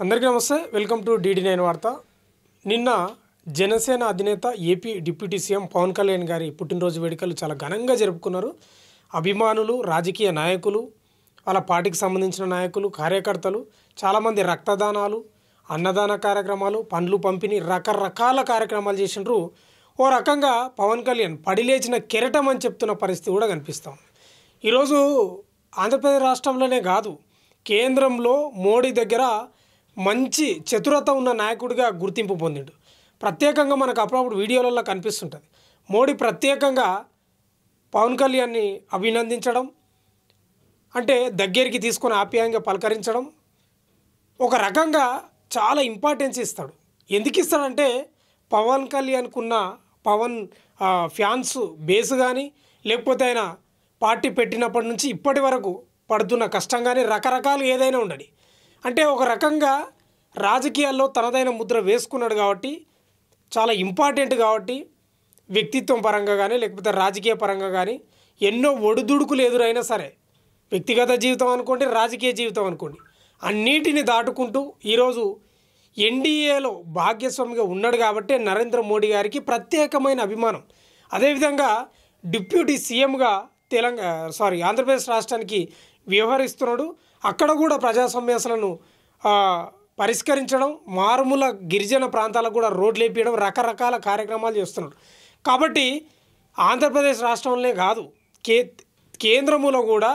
అందరికీ నమస్తే. Welcome to DD9 వార్త. నిన్న జనసేన అధినేత AP deputy CM Pawan Kalyan గారి పుట్టినరోజు వేడుకలు చాలా ఘనంగా జరుపుకున్నారు. అభిమానులు, రాజకీయ నాయకులు, వాళ్ళ పార్టీకి సంబంధించిన నాయకులు, కార్యకర్తలు చాలామంది రక్తదానాలు, అన్నదాన కార్యక్రమాలు, పండ్లు పంపిణీ, రకరకాల కార్యక్రమాలు చేసినారు. ఓ రకంగా పవన్ కళ్యాణ్ పడిలేచిన కెరటం అని చెప్తున్న పరిస్థితి కూడా కనిపిస్తాం. ఈరోజు ఆంధ్రప్రదేశ్ రాష్ట్రంలోనే కాదు, కేంద్రంలో మోడీ దగ్గర మంచి చతురత ఉన్న నాయకుడిగా గుర్తింపు పొందిండు. ప్రత్యేకంగా మనకు అప్పుడప్పుడు వీడియోలలో కనిపిస్తుంటుంది. మోడీ ప్రత్యేకంగా పవన్ కళ్యాణ్ని అభినందించడం, అంటే దగ్గరికి తీసుకొని ఆప్యాయంగా పలకరించడం, ఒక రకంగా చాలా ఇంపార్టెన్స్ ఇస్తాడు. ఎందుకు ఇస్తాడంటే పవన్ కళ్యాణ్కున్న ఫ్యాన్స్ బేస్ కానీ, లేకపోతే ఆయన పార్టీ పెట్టినప్పటి నుంచి ఇప్పటి వరకు పడుతున్న కష్టం కానీ రకరకాలు ఏదైనా ఉండని, అంటే ఒక రకంగా రాజకీయాల్లో తనదైన ముద్ర వేసుకున్నాడు కాబట్టి, చాలా ఇంపార్టెంట్ కాబట్టి, వ్యక్తిత్వం పరంగా కానీ లేకపోతే రాజకీయ పరంగా కానీ ఎన్నో ఒడిదుడుకులు ఎదురైనా సరే, వ్యక్తిగత జీవితం అనుకోండి, రాజకీయ జీవితం అనుకోండి, అన్నిటిని దాటుకుంటూ ఈరోజు ఎన్డీఏలో భాగ్యస్వామిగా ఉన్నాడు కాబట్టి నరేంద్ర మోడీ గారికి ప్రత్యేకమైన అభిమానం. అదేవిధంగా డిప్యూటీ సీఎంగా ఆంధ్రప్రదేశ్ రాష్ట్రానికి వ్యవహరిస్తున్నాడు. అక్కడ కూడా ప్రజా సమస్యలను పరిష్కరించడం, మారుమూల గిరిజన ప్రాంతాలకు కూడా రోడ్లు వేపించడం, రకరకాల కార్యక్రమాలు చేస్తున్నాడు. కాబట్టి ఆంధ్రప్రదేశ్ రాష్ట్రంలోనే కాదు, కేంద్రములో కూడా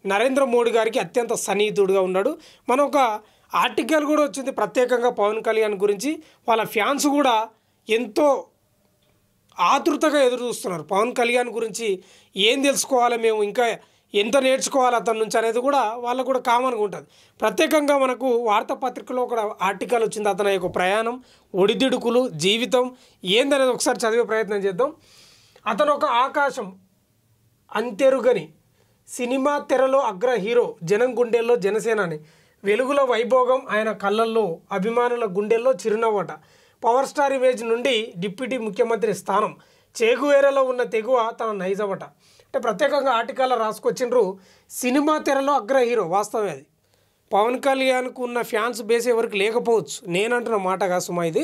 నరేంద్ర మోడీ గారికి అత్యంత సన్నిహితుడుగా ఉన్నాడు. మనం ఒక ఆర్టికల్ కూడా వచ్చింది ప్రత్యేకంగా పవన్ కళ్యాణ్ గురించి. వాళ్ళ ఫ్యాన్స్ కూడా ఎంతో ఆతృతగా ఎదురు చూస్తున్నారు. పవన్ కళ్యాణ్ గురించి ఏం తెలుసుకోవాలి, మేము ఇంకా ఎంత నేర్చుకోవాలి అతని నుంచి అనేది కూడా వాళ్ళకు కూడా కామన్గా ఉంటుంది. ప్రత్యేకంగా మనకు వార్తాపత్రికలో ఒక ఆర్టికల్ వచ్చింది. అతని యొక్క ప్రయాణం, ఒడిదుడుకులు, జీవితం ఏందనేది ఒకసారి చదివే ప్రయత్నం చేద్దాం. అతను ఒక ఆకాశం అంతెరుగని సినిమా తెరలో అగ్ర హీరో, జనం గుండెల్లో జనసేనాని, వెలుగుల వైభోగం ఆయన కళ్ళల్లో, అభిమానుల గుండెల్లో చిరునవ్వట, పవర్ స్టార్ ఇమేజ్ నుండి డిప్యూటీ ముఖ్యమంత్రి స్థానం, చేగువేరలో ఉన్న తెగువ తన నైజవట. అంటే ప్రత్యేకంగా ఆర్టికల్లో రాసుకొచ్చిండ్రు. సినిమా తెరలో అగ్ర హీరో, వాస్తవమే అది. పవన్ కళ్యాణ్కు ఉన్న ఫ్యాన్స్ బేస్ ఎవరికి లేకపోవచ్చు, నేనంటున్న మాటగా సుమా, ఇది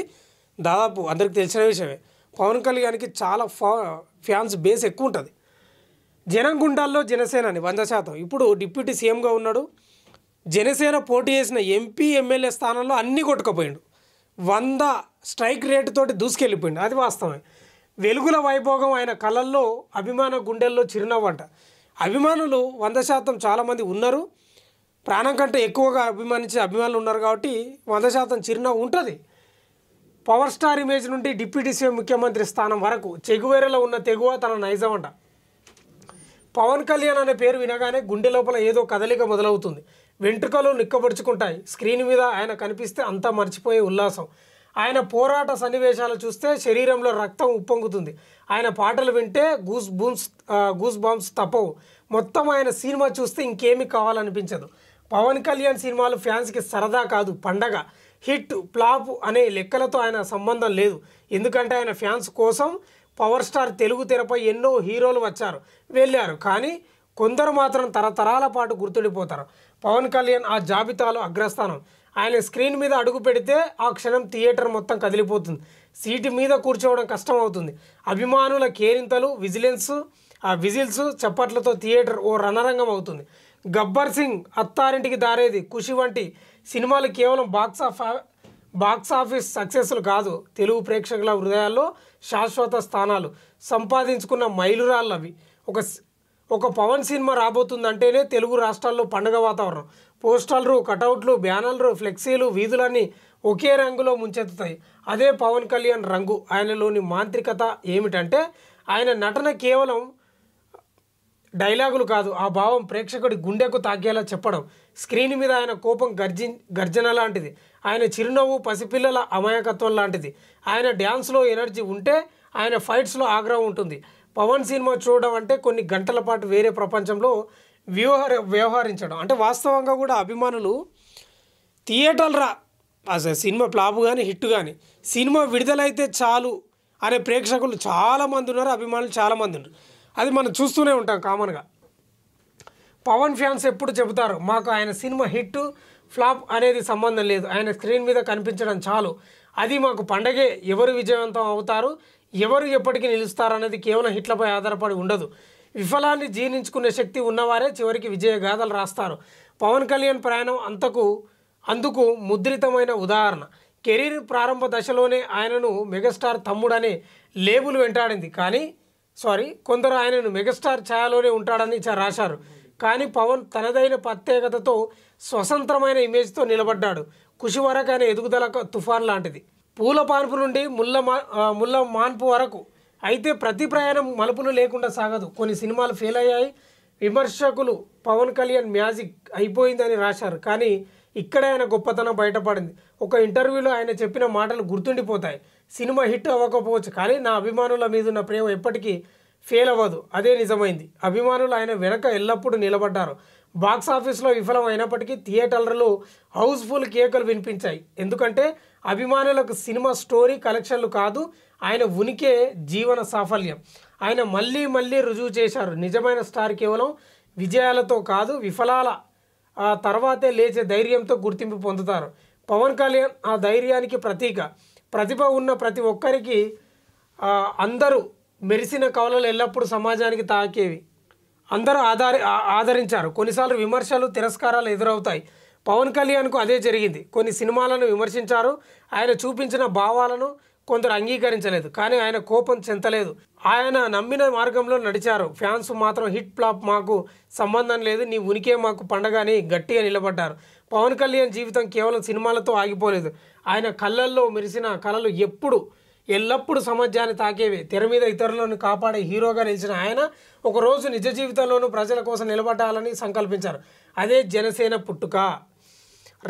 దాదాపు అందరికి తెలిసిన విషయమే. పవన్ కళ్యాణ్కి చాలా ఫ్యాన్స్ బేస్ ఎక్కువ ఉంటుంది. జనం గుండాల్లో జనసేనని 100%. ఇప్పుడు డిప్యూటీ సీఎంగా ఉన్నాడు. జనసేన పోటీ చేసిన ఎంపీ, ఎమ్మెల్యే స్థానంలో అన్నీ కొట్టుకుపోయిండు. 100 స్ట్రైక్ రేటుతోటి దూసుకెళ్ళిపోయిండు, అది వాస్తవమే. వెలుగుల వైభోగం ఆయన కళ్ళల్లో, అభిమాన గుండెల్లో చిరునవ్వంట. అభిమానులు 100% చాలామంది ఉన్నారు. ప్రాణం కంటే ఎక్కువగా అభిమానించే అభిమానులు ఉన్నారు కాబట్టి 100% చిరునవ్వు ఉంటుంది. పవర్ స్టార్ ఇమేజ్ నుండి డిప్యూటీ సీఎం ముఖ్యమంత్రి స్థానం వరకు చెగువేరలో ఉన్న తెగువ తన నైజం అంట. పవన్ కళ్యాణ్ అనే పేరు వినగానే గుండె లోపల ఏదో కదలిక మొదలవుతుంది. వెంట్రుకలు నిక్కబడుచుకుంటాయి. స్క్రీన్ మీద ఆయన కనిపిస్తే అంతా మర్చిపోయే ఉల్లాసం. ఆయన పోరాట సన్నివేశాలు చూస్తే శరీరంలో రక్తం ఉప్పొంగుతుంది. ఆయన పాటలు వింటే గూస్ బాంబ్స్ తప్పవు. మొత్తం ఆయన సినిమా చూస్తే ఇంకేమీ కావాలనిపించదు. పవన్ కళ్యాణ్ సినిమాలు ఫ్యాన్స్కి సరదా కాదు, పండగ. హిట్, ఫ్లాప్ అనే లెక్కలతో ఆయన సంబంధం లేదు. ఎందుకంటే ఆయన ఫ్యాన్స్ కోసం పవర్ స్టార్ తెలుగు తెరపై ఎన్నో హీరోలు వచ్చారు, వెళ్ళారు. కానీ కొందరు మాత్రం తరతరాల పాటు గుర్తుండిపోతారు. పవన్ కళ్యాణ్ ఆ జాబితాలో అగ్రస్థానం. ఆయన స్క్రీన్ మీద అడుగు పెడితే ఆ క్షణం థియేటర్ మొత్తం కదిలిపోతుంది. సీటు మీద కూర్చోవడం కష్టం అవుతుంది. అభిమానుల కేరింతలు, విజిల్స్, చప్పట్లతో థియేటర్ ఓ రణరంగం అవుతుంది. గబ్బర్ సింగ్, అత్తారింటికి దారేది, ఖుషి వంటి సినిమాలు కేవలం బాక్సాఫీస్ సక్సెస్లు కాదు, తెలుగు ప్రేక్షకుల హృదయాల్లో శాశ్వత స్థానాలు సంపాదించుకున్న మైలురాళ్ళు అవి. ఒక పవన్ సినిమా రాబోతుందంటేనే తెలుగు రాష్ట్రాల్లో పండుగ వాతావరణం. పోస్టర్లు, కటౌట్లు, బ్యానర్లు, ఫ్లెక్సీలు, వీధులన్నీ ఒకే రంగులో ముంచెత్తుతాయి. అదే పవన్ కళ్యాణ్ రంగు. ఆయనలోని మాంత్రికత ఏమిటంటే ఆయన నటన కేవలం డైలాగులు కాదు, ఆ భావం ప్రేక్షకుడి గుండెకు తాకేలా చెప్పడం. స్క్రీన్ మీద ఆయన కోపం గర్జన లాంటిది. ఆయన చిరునవ్వు పసిపిల్లల అమాయకత్వం లాంటిది. ఆయన డ్యాన్స్లో ఎనర్జీ ఉంటే ఆయన ఫైట్స్లో ఆగ్రహం ఉంటుంది. పవన్ సినిమా చూడడం అంటే కొన్ని గంటల పాటు వేరే ప్రపంచంలో వ్యవహరించడం. అంటే వాస్తవంగా కూడా అభిమానులు అసలు సినిమా ఫ్లాప్ కానీ హిట్ కానీ సినిమా విడుదలైతే చాలు అనే ప్రేక్షకులు చాలామంది ఉన్నారు, అభిమానులు చాలామంది ఉన్నారు. అది మనం చూస్తూనే ఉంటాం కామన్గా. పవన్ ఫ్యాన్స్ ఎప్పుడు చెబుతారు, మాకు ఆయన సినిమా హిట్, ఫ్లాప్ అనేది సంబంధం లేదు, ఆయన స్క్రీన్ మీద కనిపించడం చాలు, అది మాకు పండగే. ఎవరు విజయవంతం అవుతారు, ఎవరు ఎప్పటికీ నిలుస్తారు అనేది కేవలం హిట్లపై ఆధారపడి ఉండదు. విఫలాన్ని జీర్ణించుకునే శక్తి ఉన్నవారే చివరికి విజయ గాథలు రాస్తారు. పవన్ కళ్యాణ్ ప్రయాణం అందుకు ముద్రితమైన ఉదాహరణ. కెరీర్ ప్రారంభ దశలోనే ఆయనను మెగాస్టార్ తమ్ముడనే లేబుల్ వెంటాడింది. కొందరు ఆయనను మెగాస్టార్ ఛాయలోనే ఉంటాడని రాశారు. కానీ పవన్ తనదైన ప్రత్యేకతతో స్వతంత్రమైన ఇమేజ్తో నిలబడ్డాడు. కృషి వరకు ఆయన ఎదుగుదల తుఫాన్ లాంటిది, పూల పాన్పు నుండి ముళ్ళ మాన్పు వరకు. అయితే ప్రతి ప్రయాణం మలుపులు లేకుండా సాగదు. కొన్ని సినిమాలు ఫెయిల్ అయ్యాయి. విమర్శకులు పవన్ కళ్యాణ్ మ్యాజిక్ అయిపోయిందని రాశారు. కానీ ఇక్కడే ఆయన గొప్పతనం బయటపడింది. ఒక ఇంటర్వ్యూలో ఆయన చెప్పిన మాటలు గుర్తుండిపోతాయి. సినిమా హిట్ అవ్వకపోవచ్చు, కానీ నా అభిమానుల మీదున్న ప్రేమ ఎప్పటికీ ఫెయిల్ అవ్వదు. అదే నిజమైంది. అభిమానులు ఆయన వెనక ఎల్లప్పుడూ నిలబడ్డారు. బాక్స్ ఆఫీస్లో విఫలం అయినప్పటికీ థియేటర్లలో హౌస్ఫుల్ కేకలు వినిపించాయి. ఎందుకంటే అభిమానులకు సినిమా స్టోరీ కలెక్షన్లు కాదు, ఆయన ఉనికే జీవన సాఫల్యం. ఆయన మళ్ళీ మళ్ళీ రుజువు చేశారు. నిజమైన స్టార్ కేవలం విజయాలతో కాదు, విఫలాల తర్వాతే లేచే ధైర్యంతో గుర్తింపు పొందుతారు. పవన్ కళ్యాణ్ ఆ ధైర్యానికి ప్రతీక. ప్రతిభ ఉన్న ప్రతి ఒక్కరికి అందరూ మెరిసిన కవలలు ఎల్లప్పుడూ సమాజానికి తాకేవి. అందరూ ఆదరించారు. కొన్నిసార్లు విమర్శలు, తిరస్కారాలు ఎదురవుతాయి. పవన్ కళ్యాణ్కు అదే జరిగింది. కొన్ని సినిమాలను విమర్శించారు. ఆయన చూపించిన భావాలను కొందరు అంగీకరించలేదు, కానీ ఆయన కోపం చెందలేదు. ఆయన నమ్మిన మార్గంలో నడిచారు. ఫ్యాన్స్ మాత్రం హిట్ ఫ్లాప్ మాకు సంబంధం లేదు, నీ ఉనికే మాకు పండగ అని గట్టిగా నిలబడ్డారు. పవన్ కళ్యాణ్ జీవితం కేవలం సినిమాలతో ఆగిపోలేదు. ఆయన కళ్ళల్లో మెరిసిన కళలు ఎల్లప్పుడూ సమాజాన్ని తాకేవి. తెర మీద ఇతరులను కాపాడే హీరోగా నిలిచిన ఆయన ఒకరోజు నిజ జీవితంలోనూ ప్రజల కోసం నిలబడాలని సంకల్పించారు. అదే జనసేన పుట్టుక.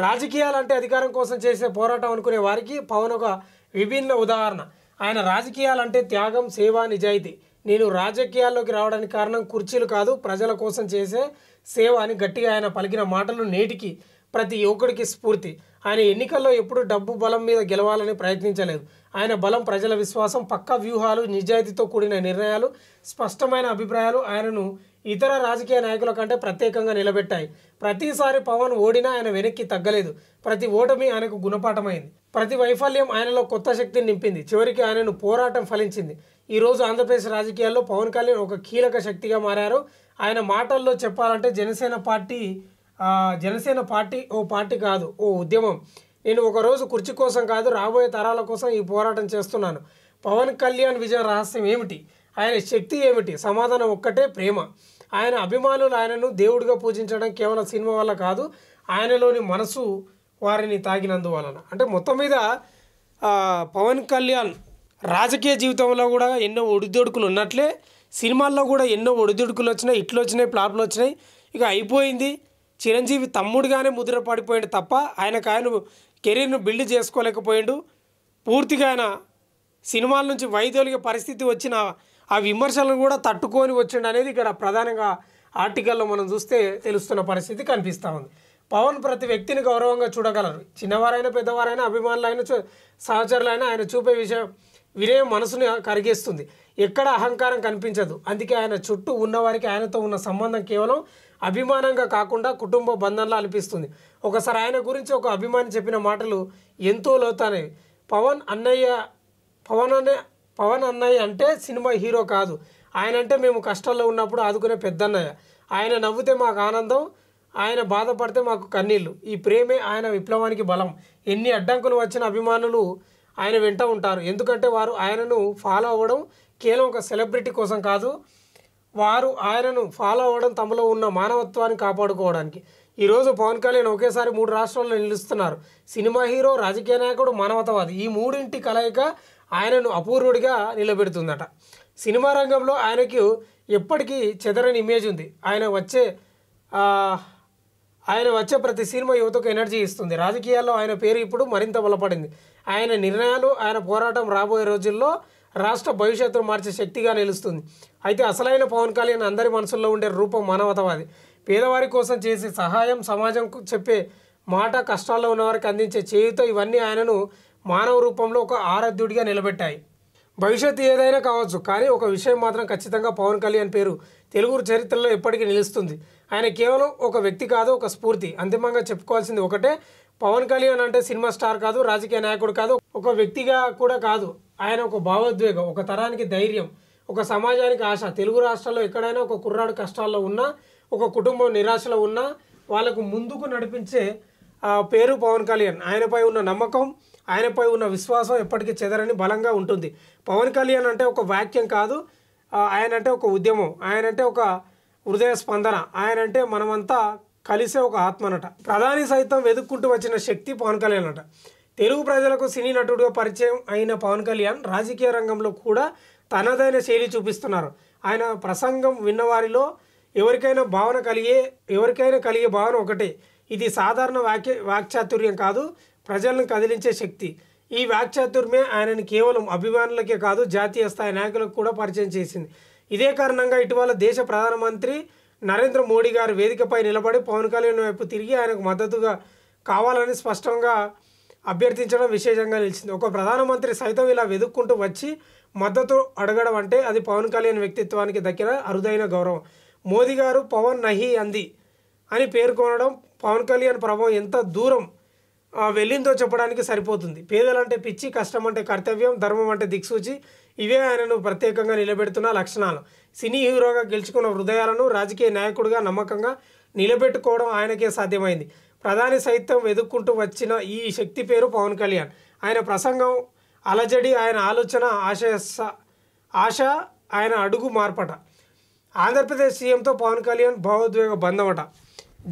రాజకీయాలంటే అధికారం కోసం చేసే పోరాటం అనుకునే వారికి పవన్ ఒక విభిన్న ఉదాహరణ. ఆయన రాజకీయాలంటే త్యాగం, సేవ, నిజాయితీ. నేను రాజకీయాల్లోకి రావడానికి కారణం కుర్చీలు కాదు, ప్రజల కోసం చేసే సేవ అని గట్టిగా ఆయన పలికిన మాటలు నేటికి ప్రతి యువకుడికి స్ఫూర్తి. ఆయన ఎన్నికల్లో ఎప్పుడూ డబ్బు బలం మీద గెలవాలని ప్రయత్నించలేదు. ఆయన బలం ప్రజల విశ్వాసం, పక్కా వ్యూహాలు, నిజాయితీతో కూడిన నిర్ణయాలు, స్పష్టమైన అభిప్రాయాలు ఆయనను ఇతర రాజకీయ నాయకుల కంటే ప్రత్యేకంగా నిలబెట్టాయి. ప్రతిసారి పవన్ ఓడినా ఆయన వెనక్కి తగ్గలేదు. ప్రతి ఓటమి ఆయనకు గుణపాఠమైంది. ప్రతి వైఫల్యం ఆయనలో కొత్త శక్తిని నింపింది. చివరికి ఆయనను పోరాటం ఫలించింది. ఈరోజు ఆంధ్రప్రదేశ్ రాజకీయాల్లో పవన్ కళ్యాణ్ ఒక కీలక శక్తిగా మారారు. ఆయన మాటల్లో చెప్పాలంటే జనసేన పార్టీ ఓ పార్టీ కాదు, ఓ ఉద్యమం. నేను ఒకరోజు కుర్చీ కోసం కాదు, రాబోయే తరాల కోసం ఈ పోరాటం చేస్తున్నాను. పవన్ కళ్యాణ్ విజయ రహస్యం ఏమిటి? ఆయన శక్తి ఏమిటి? సమాధానం ఒక్కటే, ప్రేమ. ఆయన అభిమానులు ఆయనను దేవుడిగా పూజించడం కేవలం సినిమా వల్ల కాదు, ఆయనలోని మనసు వారిని తాకినందువలన. అంటే మొత్తం మీద పవన్ కళ్యాణ్ రాజకీయ జీవితంలో కూడా ఎన్నో ఒడిదొడుకులు ఉన్నట్లే సినిమాల్లో కూడా ఎన్నో ఒడిదొడుకులు వచ్చినాయి, ఇట్లు వచ్చినాయి, ఫ్లాప్లు వచ్చినాయి. ఇక అయిపోయింది. చిరంజీవి తమ్ముడుగానే ముద్ర పడిపోయాడు తప్ప ఆయన కెరీర్ను బిల్డ్ చేసుకోలేకపోయాడు. పూర్తిగా ఆయన సినిమాల నుంచి వైదొలిగే పరిస్థితి వచ్చిన ఆ విమర్శలను కూడా తట్టుకొని వచ్చిండు అనేది ఇక్కడ ప్రధానంగా ఆర్టికల్లో మనం చూస్తే తెలుస్తున్న పరిస్థితి కనిపిస్తూ ఉంది. పవన్ ప్రతి వ్యక్తిని గౌరవంగా చూడగలరు. చిన్నవారైనా పెద్దవారైనా అభిమానులైనా సహచరులైనా ఆయన చూపే వినయం మనసుని కరిగేస్తుంది. ఎక్కడ అహంకారం కనిపించదు. అందుకే ఆయన చుట్టూ ఉన్నవారికి ఆయనతో ఉన్న సంబంధం కేవలం అభిమానంగా కాకుండా కుటుంబ బంధంలా అనిపిస్తుంది. ఒకసారి ఆయన గురించి ఒక అభిమాని చెప్పిన మాటలు ఎంతో లోతైనవి. పవన్ అన్నయ్య అంటే సినిమా హీరో కాదు, ఆయన అంటే మేము కష్టాల్లో ఉన్నప్పుడు ఆదుకునే పెద్దన్నయ్య. ఆయన నవ్వుతే మాకు ఆనందం, ఆయన బాధపడితే మాకు కన్నీళ్ళు. ఈ ప్రేమే ఆయన విప్లవానికి బలం. ఎన్ని అడ్డంకులు వచ్చిన అభిమానులు ఆయన వెంట ఉంటారు. ఎందుకంటే వారు ఆయనను ఫాలో అవ్వడం కేవలం ఒక సెలబ్రిటీ కోసం కాదు, వారు ఆయనను ఫాలో అవ్వడం తమలో ఉన్న మానవత్వాన్ని కాపాడుకోవడానికి. ఈరోజు పవన్ కళ్యాణ్ ఒకేసారి 3 రాష్ట్రాల్లో నిలుస్తున్నారు. సినిమా హీరో, రాజకీయ నాయకుడు, మానవతావాది. ఈ మూడింటి కలయిక ఆయనను అపూర్వుడిగా నిలబెడుతుందట. సినిమా రంగంలో ఆయనకు ఎప్పటికీ చెదరని ఇమేజ్ ఉంది. ఆయన వచ్చే ప్రతి సినిమా యువతకు ఎనర్జీ ఇస్తుంది. రాజకీయాల్లో ఆయన పేరు ఇప్పుడు మరింత బలపడింది. ఆయన నిర్ణయాలు, ఆయన పోరాటం రాబోయే రోజుల్లో రాష్ట్ర భవిష్యత్తును మార్చే శక్తిగా నిలుస్తుంది. అయితే అసలైన పవన్ కళ్యాణ్ అందరి మనసుల్లో ఉండే రూపం మానవతావాది. పేదవారి కోసం చేసే సహాయం, సమాజం చెప్పే మాట, కష్టాల్లో ఉన్నవారికి అందించే చేయుత, ఇవన్నీ ఆయనను మానవ రూపంలో ఒక ఆరాధ్యుడిగా నిలబెట్టాయి. భవిష్యత్తు ఏదైనా కావచ్చు, కానీ ఒక విషయం మాత్రం ఖచ్చితంగా, పవన్ కళ్యాణ్ పేరు తెలుగు చరిత్రలో ఎప్పటికీ నిలుస్తుంది. ఆయన కేవలం ఒక వ్యక్తి కాదు, ఒక స్ఫూర్తి. అంతిమంగా చెప్పుకోవాల్సింది ఒకటే, పవన్ కళ్యాణ్ అంటే సినిమా స్టార్ కాదు, రాజకీయ నాయకుడు కాదు, ఒక వ్యక్తిగా కూడా కాదు. ఆయన ఒక భావోద్వేగం, ఒక తరానికి ధైర్యం, ఒక సమాజానికి ఆశ. తెలుగు రాష్ట్రాల్లో ఎక్కడైనా ఒక కుర్రాడు కష్టాల్లో ఉన్నా, ఒక కుటుంబం నిరాశలో ఉన్నా వాళ్ళకు ముందుకు నడిపించే పేరు పవన్ కళ్యాణ్. ఆయనపై ఉన్న నమ్మకం, ఆయనపై ఉన్న విశ్వాసం ఎప్పటికీ చెదరని బలంగా ఉంటుంది. పవన్ కళ్యాణ్ అంటే ఒక వాక్యం కాదు, ఆయన అంటే ఒక ఉద్యమం, ఆయన అంటే ఒక హృదయ స్పందన, ఆయన అంటే మనమంతా కలిసే ఒక ఆత్మనట. ప్రధాని సైతం వెతుక్కుంటూ వచ్చిన శక్తి పవన్ కళ్యాణ్ అట. తెలుగు ప్రజలకు సినీ నటుడిగా పరిచయం అయిన పవన్ కళ్యాణ్ రాజకీయ రంగంలో కూడా తనదైన శైలి చూపిస్తున్నారు. ఆయన ప్రసంగం విన్నవారిలో ఎవరికైనా కలిగే భావన ఒకటే, ఇది సాధారణ వాక్చాతుర్యం కాదు, ప్రజలను కదిలించే శక్తి. ఈ వాక్చాతుర్యమే ఆయనని కేవలం అభిమానులకే కాదు, జాతీయ స్థాయి నాయకులకు కూడా పరిచయం చేసింది. ఇదే కారణంగా ఇటీవల దేశ ప్రధానమంత్రి నరేంద్ర మోడీ గారు వేదికపై నిలబడి పవన్ కళ్యాణ్ వైపు తిరిగి ఆయనకు మద్దతుగా కావాలని స్పష్టంగా అభ్యర్థించడం విశేషంగా నిలిచింది. ఒక ప్రధానమంత్రి సైతం ఇలా వెతుక్కుంటూ వచ్చి మద్దతు అడగడం అంటే అది పవన్ కళ్యాణ్ వ్యక్తిత్వానికి దక్కిన అరుదైన గౌరవం. మోదీ గారు పవన్ నహి అంది అని పేర్కొనడం పవన్ కళ్యాణ్ ప్రభావం ఎంత దూరం వెళ్ళిందో చెప్పడానికి సరిపోతుంది. పేదలంటే పిచ్చి, కష్టం అంటే కర్తవ్యం, ధర్మం అంటే దిక్సూచి, ఇవే ఆయనను ప్రత్యేకంగా నిలబెడుతున్న లక్షణాలు. సినీ హీరోగా గెలుచుకున్న హృదయాలను రాజకీయ నాయకుడిగా నమ్మకంగా నిలబెట్టుకోవడం ఆయనకే సాధ్యమైంది. ప్రధాని సైతం వెతుక్కుంటూ వచ్చిన ఈ శక్తి పేరు పవన్ కళ్యాణ్. ఆయన ప్రసంగం అలజడి, ఆయన ఆలోచన ఆశ, ఆయన అడుగు మార్పట. ఆంధ్రప్రదేశ్ సీఎంతో పవన్ కళ్యాణ్ భావోద్వేగ బంధమట.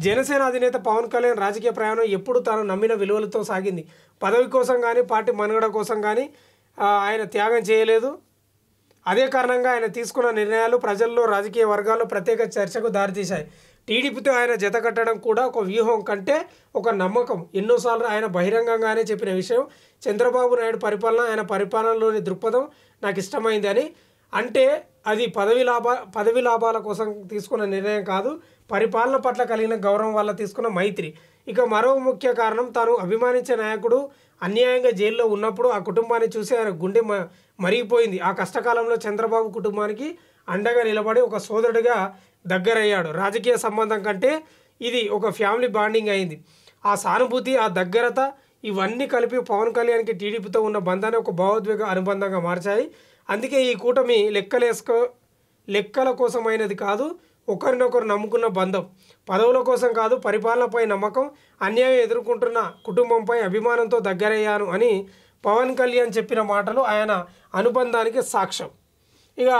జనసేన అధినేత పవన్ కళ్యాణ్ రాజకీయ ప్రయాణం ఎప్పుడు తాను నమ్మిన విలువలతో సాగింది. పదవి కోసం కానీ, పార్టీ మనుగడ కోసం కానీ ఆయన త్యాగం చేయలేదు. అదే కారణంగా ఆయన తీసుకున్న నిర్ణయాలు ప్రజల్లో, రాజకీయ వర్గాల్లో ప్రత్యేక చర్చకు దారితీశాయి. టీడీపీతో ఆయన జత కట్టడం కూడా ఒక వ్యూహం కంటే ఒక నమ్మకం. ఎన్నోసార్లు ఆయన బహిరంగంగానే చెప్పిన విషయం, చంద్రబాబు నాయుడు పరిపాలన, ఆయన పరిపాలనలోని దృక్పథం నాకు ఇష్టమైంది అని. అంటే అది పదవి లాభాల కోసం తీసుకున్న నిర్ణయం కాదు, పరిపాలన పట్ల కలిగిన గౌరవం వల్ల తీసుకున్న మైత్రి. ఇక మరో ముఖ్య కారణం, తాను అభిమానించే నాయకుడు అన్యాయంగా జైల్లో ఉన్నప్పుడు ఆ కుటుంబాన్ని చూసి ఆయన గుండె మరిగిపోయింది. ఆ కష్టకాలంలో చంద్రబాబు కుటుంబానికి అండగా నిలబడి ఒక సోదరుడిగా దగ్గరయ్యాడు. రాజకీయ సంబంధం కంటే ఇది ఒక ఫ్యామిలీ బాండింగ్ అయింది. ఆ సానుభూతి, ఆ దగ్గరత, ఇవన్నీ కలిపి పవన్ కళ్యాణ్కి టీడీపీతో ఉన్న బంధాన్ని ఒక భావోద్వేగ అనుబంధంగా మార్చాయి. అందుకే ఈ కూటమి లెక్కల కోసమైనది కాదు, ఒకరినొకరు నమ్ముకున్న బంధం. పదవుల కోసం కాదు, పరిపాలనపై నమ్మకం, అన్యాయం ఎదుర్కొంటున్న కుటుంబంపై అభిమానంతో దగ్గరయ్యాను అని పవన్ కళ్యాణ్ చెప్పిన మాటలు ఆయన అనుబంధానికి సాక్ష్యం. ఇక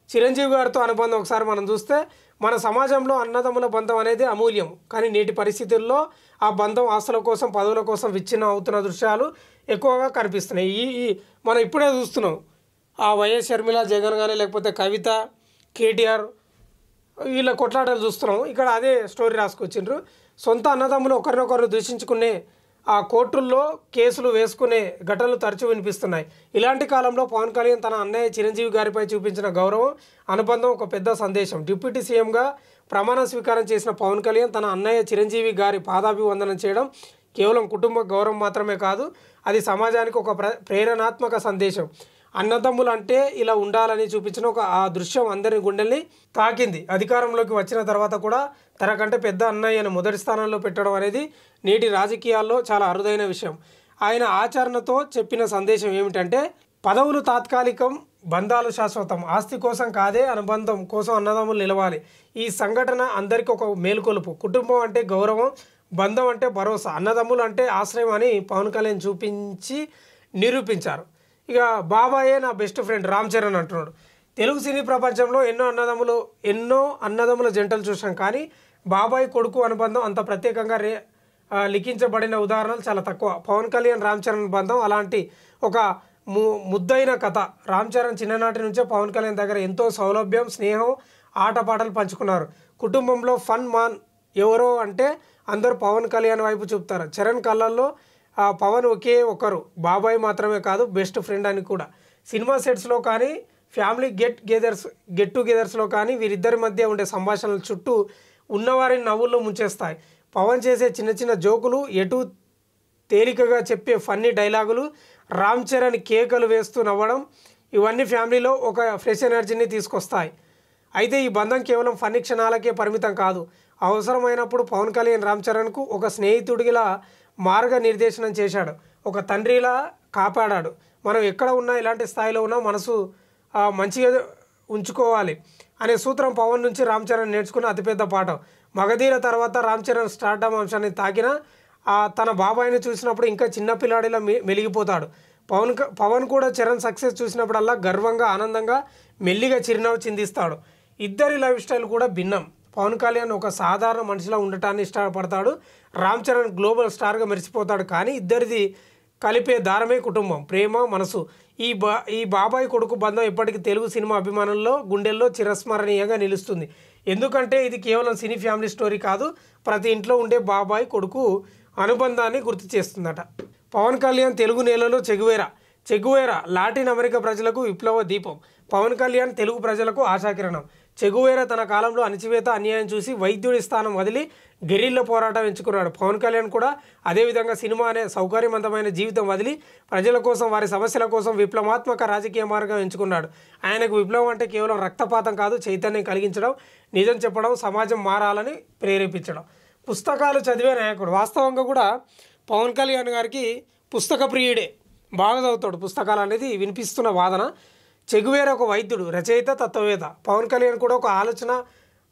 చిరంజీవి గారితో అనుబంధం ఒకసారి మనం చూస్తే, మన సమాజంలో అన్నదమ్ముల బంధం అనేది అమూల్యం. కానీ నేటి పరిస్థితుల్లో ఆ బంధం ఆస్తుల కోసం, పదవుల కోసం విచ్ఛిన్నం అవుతున్న దృశ్యాలు ఎక్కువగా కనిపిస్తున్నాయి. మనం ఇప్పుడే చూస్తున్నాం. ఆ వైఎస్ షర్మిల, జగన్ కానీ, లేకపోతే కవిత, కేటీఆర్, వీళ్ళ కొట్లాటలు చూస్తున్నాం. ఇక్కడ అదే స్టోరీ రాసుకొచ్చిండ్రు. సొంత అన్నదమ్ములు ఒకరినొకరు దూషించుకునే ఆ కోర్టుల్లో కేసులు వేసుకునే ఘటనలు తరచూ వినిపిస్తున్నాయి. ఇలాంటి కాలంలో పవన్ కళ్యాణ్ తన అన్నయ్య చిరంజీవి గారిపై చూపించిన గౌరవం, అనుబంధం ఒక పెద్ద సందేశం. డిప్యూటీ సీఎంగా ప్రమాణ స్వీకారం చేసిన పవన్ కళ్యాణ్ తన అన్నయ్య చిరంజీవి గారి పాదాభివందనం చేయడం కేవలం కుటుంబ గౌరవం మాత్రమే కాదు, అది సమాజానికి ఒక ప్రేరణాత్మక సందేశం. అన్నదమ్ములు అంటే ఇలా ఉండాలని చూపించిన ఆ దృశ్యం అందరి గుండెల్ని తాకింది. అధికారంలోకి వచ్చిన తర్వాత కూడా తనకంటే పెద్ద అన్నయ్యను మొదటి స్థానంలో పెట్టడం అనేది నేటి రాజకీయాల్లో చాలా అరుదైన విషయం. ఆయన ఆచరణతో చెప్పిన సందేశం ఏమిటంటే, పదవులు తాత్కాలికం, బంధాలు శాశ్వతం. ఆస్తి కోసం కాదే, అనుబంధం కోసం అన్నదమ్ములు నిలవాలి. ఈ సంఘటన అందరికీ ఒక మేలుకొలుపు. కుటుంబం అంటే గౌరవం, బంధం అంటే భరోసా, అన్నదమ్ములు అంటే ఆశ్రయం అని పవన్ కళ్యాణ్ నిరూపించారు. ఇక బాబాయే నా బెస్ట్ ఫ్రెండ్ రామ్ చరణ్ అంటున్నాడు. తెలుగు సినీ ప్రపంచంలో ఎన్నో అన్నదమ్ముల జంటలు చూసాం, కానీ బాబాయ్ కొడుకు అనుబంధం అంత ప్రత్యేకంగా లిఖించబడిన ఉదాహరణలు చాలా తక్కువ. పవన్ కళ్యాణ్ రామ్ చరణ్ బంధం అలాంటి ఒక ముద్దైన కథ. రామ్ చరణ్ చిన్ననాటి నుంచే పవన్ కళ్యాణ్ దగ్గర ఎంతో సౌలభ్యం, స్నేహం, ఆటపాటలు పంచుకున్నారు. కుటుంబంలో ఫన్ మాన్ ఎవరో అంటే అందరూ పవన్ కళ్యాణ్ వైపు చూపుతారు. చరణ్ కళ్ళల్లో పవన్ ఒకే ఒకరు, బాబాయ్ మాత్రమే కాదు, బెస్ట్ ఫ్రెండ్ అని కూడా. సినిమా సెట్స్లో కానీ, ఫ్యామిలీ గెట్ టుగెదర్స్లో కానీ వీరిద్దరి మధ్య ఉండే సంభాషణల చుట్టూ ఉన్నవారిని నవ్వుల్లో ముంచేస్తాయి. పవన్ చేసే చిన్న చిన్న జోకులు, ఎటు తేలికగా చెప్పే ఫన్నీ డైలాగులు, రామ్ చరణ్ కేకలు వేస్తూ నవ్వడం, ఇవన్నీ ఫ్యామిలీలో ఒక ఫ్రెష్ ఎనర్జీని తీసుకొస్తాయి. అయితే ఈ బంధం కేవలం ఫన్నీ క్షణాలకే పరిమితం కాదు. అవసరమైనప్పుడు పవన్ కళ్యాణ్ రామ్ చరణ్కు ఒక స్నేహితుడిలా మార్గనిర్దేశనం చేశాడు. ఒక తండ్రిలా కాపాడాడు. మనం ఎక్కడ ఉన్నా ఎలాంటి స్థాయిలో ఉన్నా మనసు మంచిగా ఉంచుకోవాలి అనే సూత్రం పవన్ నుంచి రామ్ చరణ్ నేర్చుకున్న అతిపెద్ద పాఠం. మగధీర తర్వాత రామ్ చరణ్ స్టార్డమ్ అంశాన్ని తాకిన తన బాబాయిని చూసినప్పుడు ఇంకా చిన్నపిల్లాడిలా మెలిగిపోతాడు. పవన్ కూడా చరణ్ సక్సెస్ చూసినప్పుడల్లా గర్వంగా ఆనందంగా మెల్లిగా చిరునవ్వు చిందిస్తాడు. ఇద్దరి లైఫ్ స్టైల్ కూడా భిన్నం. పవన్ కళ్యాణ్ ఒక సాధారణ మనిషిలా ఉండటాన్ని ఇష్టపడతాడు. రామ్ చరణ్ గ్లోబల్ స్టార్గా మెరిసిపోతాడు. కానీ ఇద్దరిది కలిపే దారమే కుటుంబం, ప్రేమ, మనసు. ఈ బాబాయ్ కొడుకు బంధం ఎప్పటికీ తెలుగు సినిమా అభిమానుల్లో గుండెల్లో చిరస్మరణీయంగా నిలుస్తుంది. ఎందుకంటే ఇది కేవలం సినీ ఫ్యామిలీ స్టోరీ కాదు, ప్రతి ఇంట్లో ఉండే బాబాయ్ కొడుకు అనుబంధాన్ని గుర్తు చేస్తుందట. పవన్ కళ్యాణ్ తెలుగు నేలలో చెగువేరా లాటిన్ అమెరికా ప్రజలకు విప్లవ దీపం. పవన్ కళ్యాణ్ తెలుగు ప్రజలకు ఆశాకిరణం. చెగువేరా తన కాలంలో అణచివేత, అన్యాయం చూసి వైద్యుడి స్థానం వదిలి గెరిల్లా పోరాటం ఎంచుకున్నాడు. పవన్ కళ్యాణ్ కూడా అదేవిధంగా సినిమా అనే సౌకర్యవంతమైన జీవితం వదిలి ప్రజల కోసం, వారి సమస్యల కోసం విప్లవాత్మక రాజకీయ మార్గం ఎంచుకున్నాడు. ఆయనకు విప్లవం అంటే కేవలం రక్తపాతం కాదు, చైతన్యం కలిగించడం, నిజం చెప్పడం, సమాజం మారాలని ప్రేరేపించడం. పుస్తకాలు చదివే నాయకుడు. వాస్తవంగా కూడా పవన్ కళ్యాణ్ గారికి పుస్తక ప్రియుడే, బాగా చదువుతాడు పుస్తకాలు అనేది వినిపిస్తున్న వాదన. చెగువేరా ఒక వైద్యుడు, రచయిత, తత్వవేత్త. పవన్ కళ్యాణ్ కూడా ఒక ఆలోచన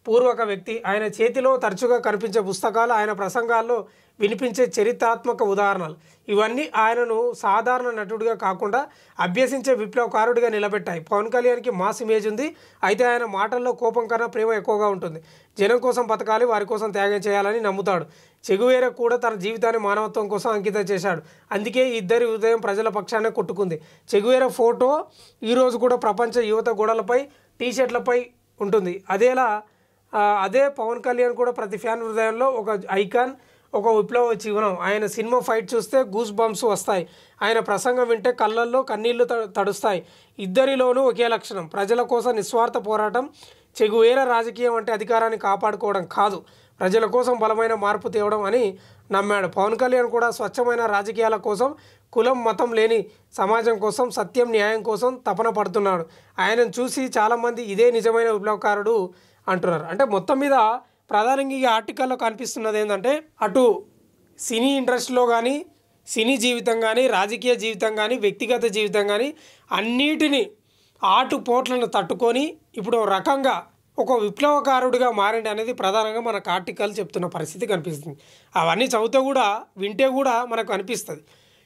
పూర్వక వ్యక్తి. ఆయన చేతిలో తరచుగా కనిపించే పుస్తకాలు, ఆయన ప్రసంగాల్లో వినిపించే చరిత్రాత్మక ఉదాహరణలు, ఇవన్నీ ఆయనను సాధారణ నటుడిగా కాకుండా అభ్యసించే విప్లవకారుడిగా నిలబెట్టాయి. పవన్ కళ్యాణ్కి మాస్ ఇమేజ్ ఉంది, అయితే ఆయన మాటల్లో కోపం కన్నా ప్రేమ ఎక్కువగా ఉంటుంది. జనం కోసం బతకాలి, వారి కోసం త్యాగం చేయాలని నమ్ముతాడు. చెగువేరా కూడా తన జీవితాన్ని మానవత్వం కోసం అంకితం చేశాడు. అందుకే ఇద్దరి హృదయం ప్రజల పక్షానే కొట్టుకుంది. చెగువేరా ఫోటో ఈరోజు కూడా ప్రపంచ యువత గోడలపై, టీషర్ట్లపై ఉంటుంది. అదే పవన్ కళ్యాణ్ కూడా ప్రతి ఫ్యాన్ హృదయంలో ఒక ఐకాన్, ఒక విప్లవ చిహ్నం. ఆయన సినిమా ఫైట్ చూస్తే గూస్ బంప్స్ వస్తాయి. ఆయన ప్రసంగం వింటే కళ్ళల్లో కన్నీళ్లు తడుస్తాయి. ఇద్దరిలోనూ ఒకే లక్షణం, ప్రజల కోసం నిస్వార్థ పోరాటం. చెగువేరా రాజకీయం అంటే అధికారాన్ని కాపాడుకోవడం కాదు, ప్రజల కోసం బలమైన మార్పు తేవడం అని నమ్మాడు. పవన్ కళ్యాణ్ కూడా స్వచ్ఛమైన రాజకీయాల కోసం, కులం మతం లేని సమాజం కోసం, సత్యం న్యాయం కోసం తపన పడుతున్నాడు. ఆయనను చూసి చాలామంది ఇదే నిజమైన విప్లవకారుడు అంటున్నారు. అంటే మొత్తం మీద ప్రధానంగా ఈ ఆర్టికల్లో కనిపిస్తున్నది ఏంటంటే, అటు సినీ ఇండస్ట్రీలో కానీ, సినీ జీవితం కానీ, రాజకీయ జీవితం కానీ, వ్యక్తిగత జీవితం కానీ అన్నిటినీ ఆటుపోట్లను తట్టుకొని ఇప్పుడు రకంగా ఒక విప్లవకారుడిగా మారండి అనేది ప్రధానంగా మనకు ఆర్టికల్ చెప్తున్న పరిస్థితి కనిపిస్తుంది. అవన్నీ చదివితే కూడా, వింటే కూడా మనకు అనిపిస్తుంది,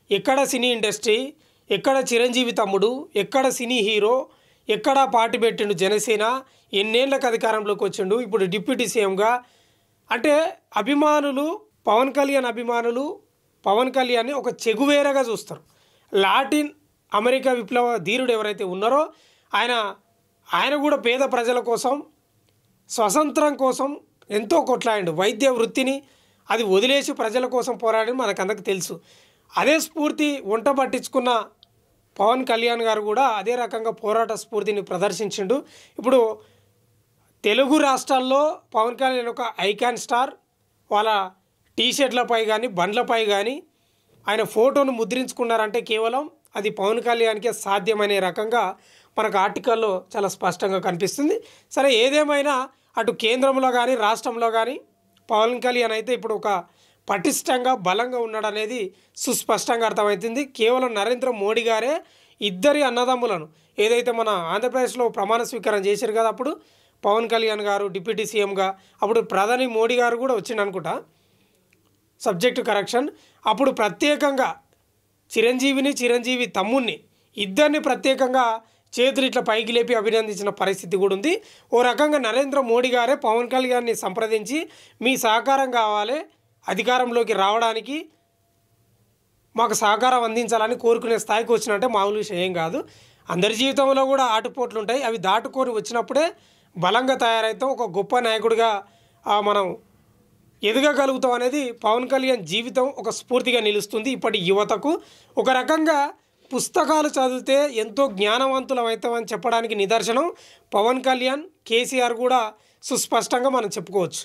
ఎక్కడ సినీ ఇండస్ట్రీ, ఎక్కడ చిరంజీవి తమ్ముడు, ఎక్కడ సినీ హీరో, ఎక్కడ పార్టీ పెట్టిండు జనసేన, ఎన్నేళ్ళకి అధికారంలోకి వచ్చిండు, ఇప్పుడు డిప్యూటీ సీఎంగా. అంటే పవన్ కళ్యాణ్ని ఒక చెగువేరగా చూస్తారు. లాటిన్ అమెరికా విప్లవ ధీరుడు ఎవరైతే ఉన్నారో ఆయన కూడా పేద ప్రజల కోసం, స్వతంత్రం కోసం ఎంతో కొట్లాడిండు. వైద్య వృత్తిని అది వదిలేసి ప్రజల కోసం పోరాడి మనకందరికి తెలుసు. అదే స్ఫూర్తి వంట పట్టించుకున్న పవన్ కళ్యాణ్ గారు కూడా అదే రకంగా పోరాట స్ఫూర్తిని ప్రదర్శించిండు. ఇప్పుడు తెలుగు రాష్ట్రాల్లో పవన్ కళ్యాణ్ ఒక ఐకాన్ స్టార్. వాళ్ళ టీషర్ట్లపై కానీ, బండ్లపై కానీ ఆయన ఫోటోను ముద్రించుకున్నారంటే కేవలం అది పవన్ కళ్యాణ్కే సాధ్యమనే రకంగా మనకు ఆర్టికల్లో చాలా స్పష్టంగా కనిపిస్తుంది. సరే, ఏదేమైనా అటు కేంద్రంలో కానీ, రాష్ట్రంలో కానీ పవన్ కళ్యాణ్ అయితే ఇప్పుడు ఒక పటిష్టంగా, బలంగా ఉన్నాడనేది సుస్పష్టంగా అర్థమవుతుంది. కేవలం నరేంద్ర మోడీ గారే ఇద్దరి అన్నదమ్ములను ఏదైతే మన ఆంధ్రప్రదేశ్లో ప్రమాణ స్వీకారం చేశారు కదా, అప్పుడు పవన్ కళ్యాణ్ గారు డిప్యూటీ సీఎంగా, అప్పుడు ప్రధాని మోడీ గారు కూడా వచ్చిండు అనుకుంటా, సబ్జెక్టు కరెక్షన్. అప్పుడు ప్రత్యేకంగా చిరంజీవి తమ్ముణ్ణి ఇద్దరిని ప్రత్యేకంగా చేతులు ఇట్లా పైకి లేపి అభినందించిన పరిస్థితి కూడా ఉంది. ఓ రకంగా నరేంద్ర మోడీ గారే పవన్ కళ్యాణ్ని సంప్రదించి మీ సహకారం కావాలి, అధికారంలోకి రావడానికి మాకు సహకారం అందించాలని కోరుకునే స్థాయికి వచ్చినట్టే మామూలు విషయం కాదు. అందరి జీవితంలో కూడా ఆటుపోట్లు ఉంటాయి. అవి దాటుకొని వచ్చినప్పుడే బలంగా తయారవుతాం, ఒక గొప్ప నాయకుడిగా మనం ఎదగగలుగుతాం అనేది పవన్ కళ్యాణ్ జీవితం ఒక స్ఫూర్తిగా నిలుస్తుంది ఇప్పటి యువతకు. ఒక రకంగా పుస్తకాలు చదివితే ఎంతో జ్ఞానవంతులం అవుతామని చెప్పడానికి నిదర్శనం పవన్ కళ్యాణ్, కేసీఆర్ కూడా సుస్పష్టంగా మనం చెప్పుకోవచ్చు.